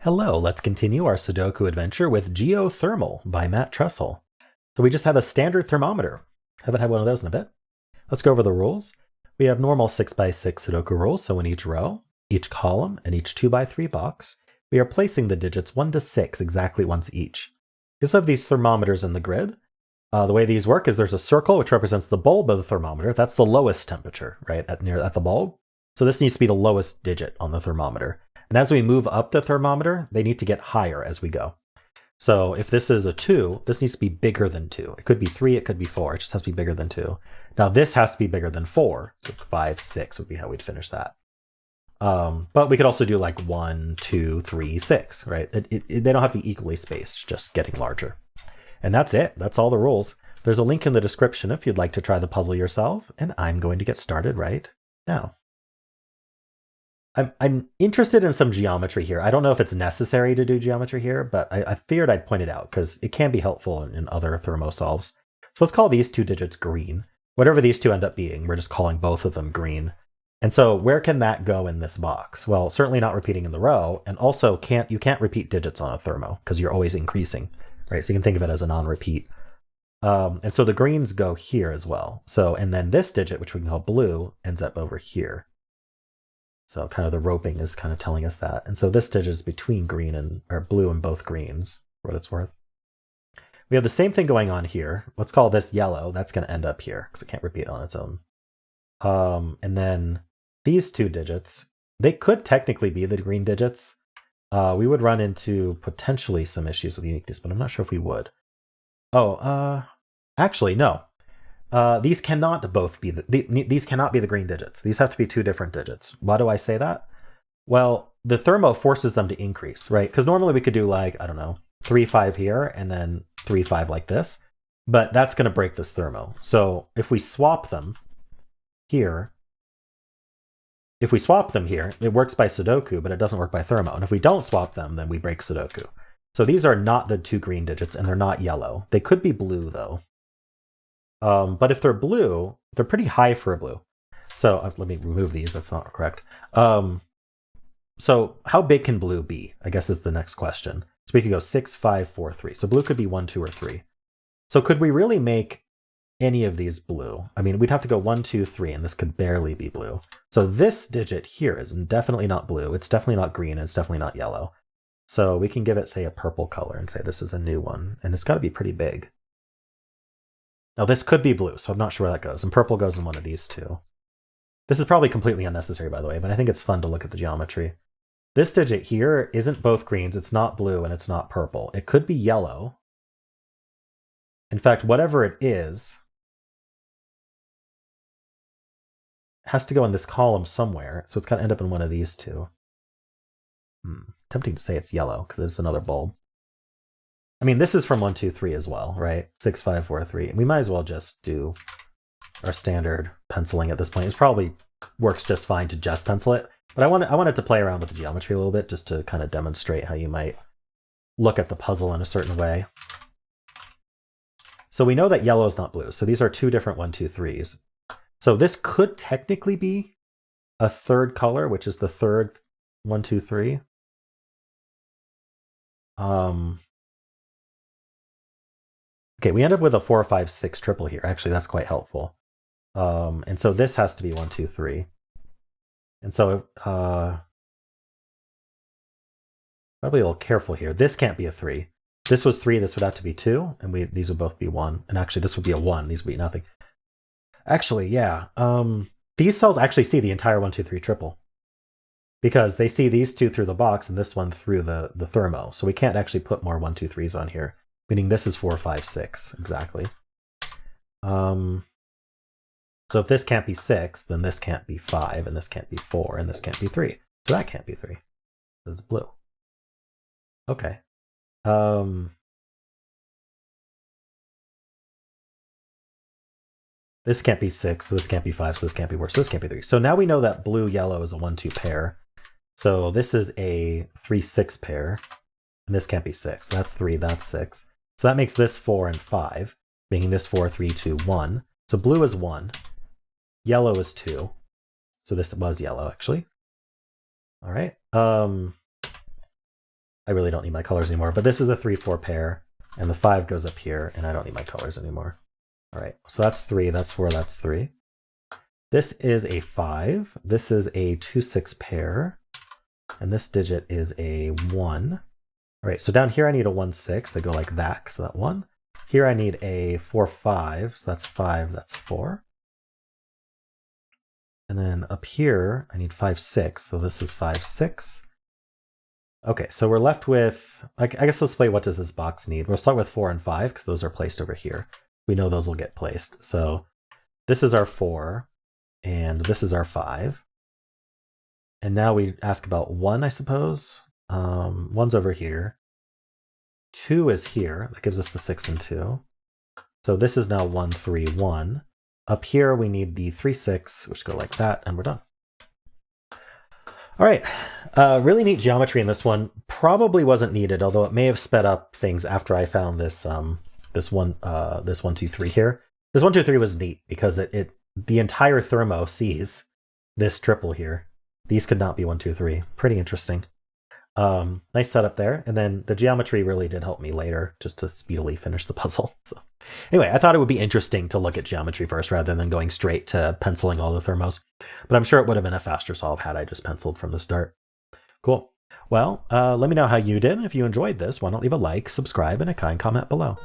Hello, let's continue our Sudoku adventure with Geothermal by Matt Tressel. So we just have a standard thermometer. Haven't had one of those in a bit. Let's go over the rules. We have normal 6x6 Sudoku rules, so in each row, each column, and each 2x3 box, we are placing the digits 1 to 6 exactly once each. We also have these thermometers in the grid. The way these work is there's a circle which represents the bulb of the thermometer. That's the lowest temperature, right, at the bulb. So this needs to be the lowest digit on the thermometer. And as we move up the thermometer, they need to get higher as we go. So if this is a 2, this needs to be bigger than 2. It could be 3, it could be 4. It just has to be bigger than 2. Now this has to be bigger than 4. So 5, 6 would be how we'd finish that. But we could also do like 1, 2, 3, 6, right? They don't have to be equally spaced, just getting larger. And that's it. That's all the rules. There's a link in the description if you'd like to try the puzzle yourself, and I'm going to get started right now. I'm interested in some geometry here. I don't know if it's necessary to do geometry here, but I figured I'd point it out because it can be helpful in other thermosolves. So let's call these two digits green. Whatever these two end up being, we're just calling both of them green. And so where can that go in this box? Well, certainly not repeating in the row, and also you can't repeat digits on a thermo because you're always increasing, right? So you can think of it as a non-repeat. And so the greens go here as well. So, and then this digit, which we can call blue, ends up over here. So kind of the roping is kind of telling us that. And so this digit is between blue and both greens, for what it's worth. We have the same thing going on here. Let's call this yellow. That's going to end up here because it can't repeat on its own. And then these two digits, they could technically be the green digits. We would run into potentially some issues with uniqueness, but I'm not sure if we would. Actually, no. These cannot both be these cannot be the green digits. These have to be two different digits. Why do I say that? Well, the thermo forces them to increase, right? Because normally we could do like, I don't know, 3, 5 here and then 3, 5 like this, but that's going to break this thermo. So if we swap them here, it works by Sudoku, but it doesn't work by thermo. And if we don't swap them, then we break Sudoku. So these are not the two green digits, and they're not yellow. They could be blue though. But if they're blue, they're pretty high for a blue. So let me remove these. That's not correct. So how big can blue be? I guess is the next question. So we could go 6, 5, 4, 3. So blue could be 1, 2, or 3. So could we really make any of these blue? I mean, we'd have to go 1, 2, 3, and this could barely be blue. So this digit here is definitely not blue. It's definitely not green. And it's definitely not yellow. So we can give it, say, a purple color and say this is a new one. And it's got to be pretty big. Now this could be blue, so I'm not sure where that goes. And purple goes in one of these two. This is probably completely unnecessary, by the way, but I think it's fun to look at the geometry. This digit here isn't both greens, it's not blue, and it's not purple. It could be yellow. In fact, whatever it is, has to go in this column somewhere, so it's got to end up in one of these two. Tempting to say it's yellow, because it's another bulb. I mean, this is from 1, 2, 3 as well, right? 6, 5, 4, 3. And we might as well just do our standard penciling at this point. It probably works just fine to just pencil it. But I wanted to play around with the geometry a little bit just to kind of demonstrate how you might look at the puzzle in a certain way. So we know that yellow is not blue. So these are two different 1, 2, 3s. So this could technically be a third color, which is the third 1, 2, 3. Okay, we end up with a 4, 5, 6 triple here. Actually, that's quite helpful. And so this has to be 1, 2, 3. And so probably a little careful here. This can't be a 3. This was 3, this would have to be 2, and these would both be 1. And actually, this would be a 1, these would be nothing. Actually, yeah. These cells actually see the entire 1, 2, 3 triple. Because they see these two through the box and this one through the thermo. So we can't actually put more 1, 2, 3s on here. Meaning this is 4, 5, 6, exactly. So if this can't be 6, then this can't be 5, and this can't be 4, and this can't be 3. So that can't be 3. It's blue. Okay. This can't be 6, so this can't be 5, so this can't be worse, so this can't be 3. So now we know that blue-yellow is a 1, 2 pair. So this is a 3, 6 pair, and this can't be 6. That's 3, that's 6. So that makes this 4 and 5, making this 4, 3, 2, 1. So blue is 1. Yellow is 2. So this was yellow, actually. All right. I really don't need my colors anymore. But this is a 3-4 pair, and the 5 goes up here, and I don't need my colors anymore. All right, so that's 3, that's 4, that's 3. This is a 5. This is a 2-6 pair, and this digit is a 1. All right, so down here I need a 1-6. They go like that, so that 1. Here I need a 4-5, so that's 5, that's 4. And then up here I need 5-6, so this is 5-6. Okay, so we're left with, I guess let's play what does this box need. We'll start with 4 and 5 because those are placed over here. We know those will get placed. So this is our 4 and this is our 5. And now we ask about 1, I suppose. 1's over here. 2 is here. That gives us the 6 and 2. So this is now 1, 3, 1. Up here we need the 3, 6, which go like that, and we're done. All right, really neat geometry in this one. Probably wasn't needed, although it may have sped up things after I found this this 1, 2, 3 here. This 1, 2, 3 was neat because the entire thermo sees this triple here. These could not be 1, 2, 3. Pretty interesting. Nice setup there, and then the geometry really did help me later just to speedily finish the puzzle. So anyway, I thought it would be interesting to look at geometry first rather than going straight to penciling all the thermos, but I'm sure it would have been a faster solve had I just penciled from the start. Cool. Well, let me know how you did. If you enjoyed this, why not leave a like, subscribe, and a kind comment below.